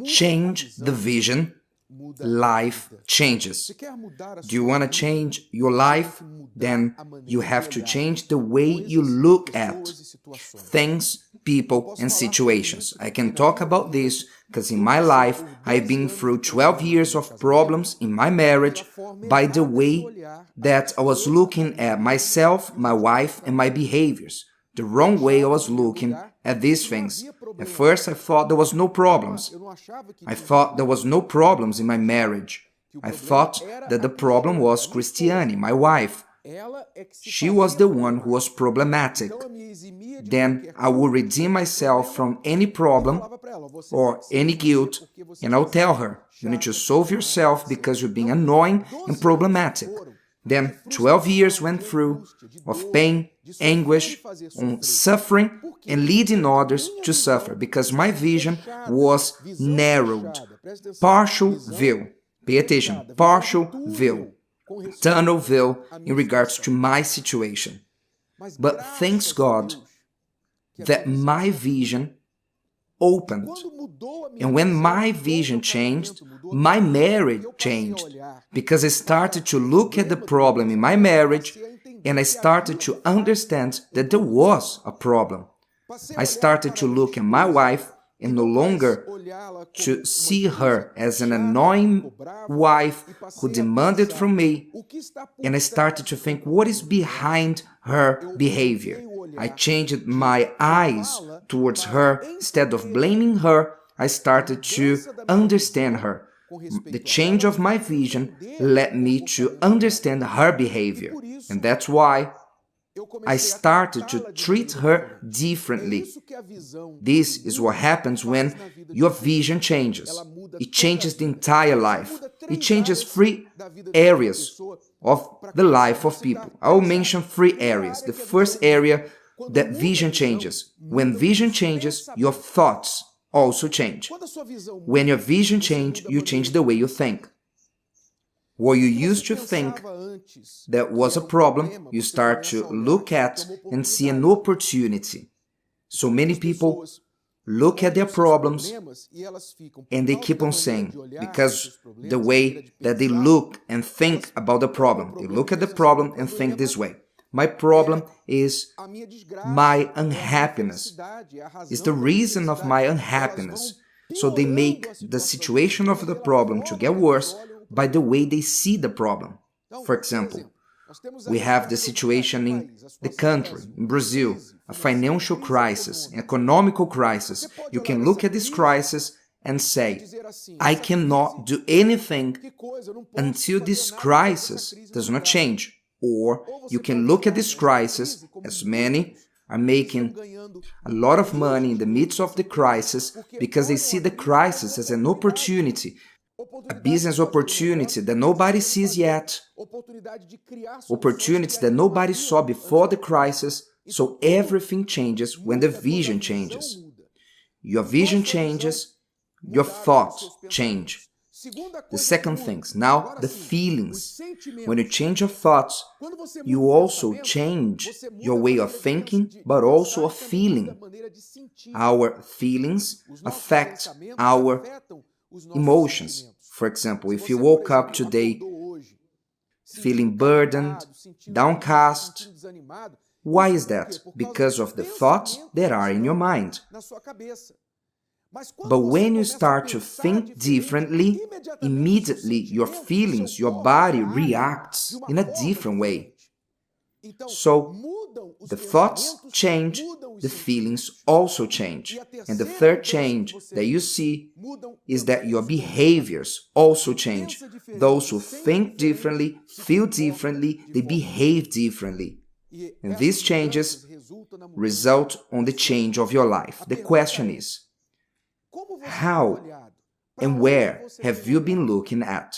change the vision, life changes. Do you want to change your life? Then you have to change the way you look at things, people, and situations. I can talk about this because in my life, I've been through 12 years of problems in my marriage by the way that I was looking at myself, my wife, and my behaviors. The wrong way I was looking at these things. At first, I thought there was no problems. I thought there was no problems in my marriage. I thought that the problem was Christiane, my wife. She was the one who was problematic. Then I will redeem myself from any problem or any guilt, and I'll tell her, you need to solve yourself because you're being annoying and problematic. Then 12 years went through of pain, anguish, suffering, and leading others to suffer because my vision was narrowed. Partial view. Pay attention. Partial view. Tunnel view in regards to my situation. But thanks God that my vision opened. And when my vision changed, my marriage changed because I started to look at the problem in my marriage and I started to understand that there was a problem. I started to look at my wife and no longer to see her as an annoying wife who demanded from me, and I started to think what is behind her behavior. I changed my eyes towards her. Instead of blaming her, I started to understand her. The change of my vision led me to understand her behavior, and that's why I started to treat her differently. This is what happens when your vision changes. It changes the entire life. It changes 3 areas of the life of people. I will mention 3 areas. The first area, that vision changes. When vision changes, your thoughts also change. When your vision changes, you change the way you think. What you used to think that was a problem, you start to look at and see an opportunity. So many people look at their problems and they keep on saying, because the way that they look and think about the problem, they look at the problem and think this way. My problem is my unhappiness. It's the reason of my unhappiness. So they make the situation of the problem to get worse by the way they see the problem. For example, we have the situation in the country, in Brazil, a financial crisis, an economical crisis. You can look at this crisis and say, I cannot do anything until this crisis does not change. Or you can look at this crisis, as many are making a lot of money in the midst of the crisis because they see the crisis as an opportunity, a business opportunity that nobody sees yet, opportunities that nobody saw before the crisis. So everything changes when the vision changes. Your vision changes, your thoughts change. The second thing, now the feelings. When you change your thoughts, you also change your way of thinking, but also of feeling. Our feelings affect our emotions. For example, if you woke up today feeling burdened, downcast, why is that? Because of the thoughts that are in your mind. But when you start to think differently, immediately your feelings, your body reacts in a different way. So the thoughts change, the feelings also change. And the third change that you see is that your behaviors also change. Those who think differently, feel differently, they behave differently. And these changes result on the change of your life. The question is, how and where have you been looking at?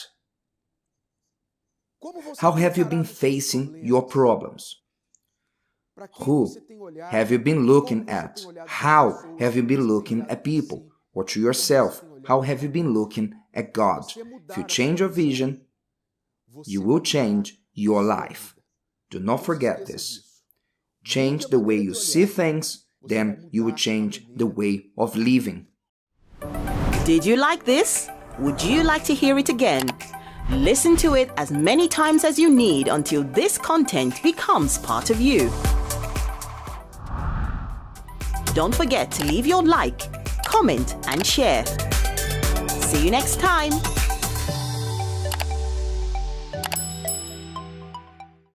How have you been facing your problems? Who have you been looking at? How have you been looking at people? Or to yourself, how have you been looking at God? If you change your vision, you will change your life. Do not forget this. Change the way you see things, then you will change the way of living. Did you like this? Would you like to hear it again? Listen to it as many times as you need until this content becomes part of you. Don't forget to leave your like, comment and share. See you next time.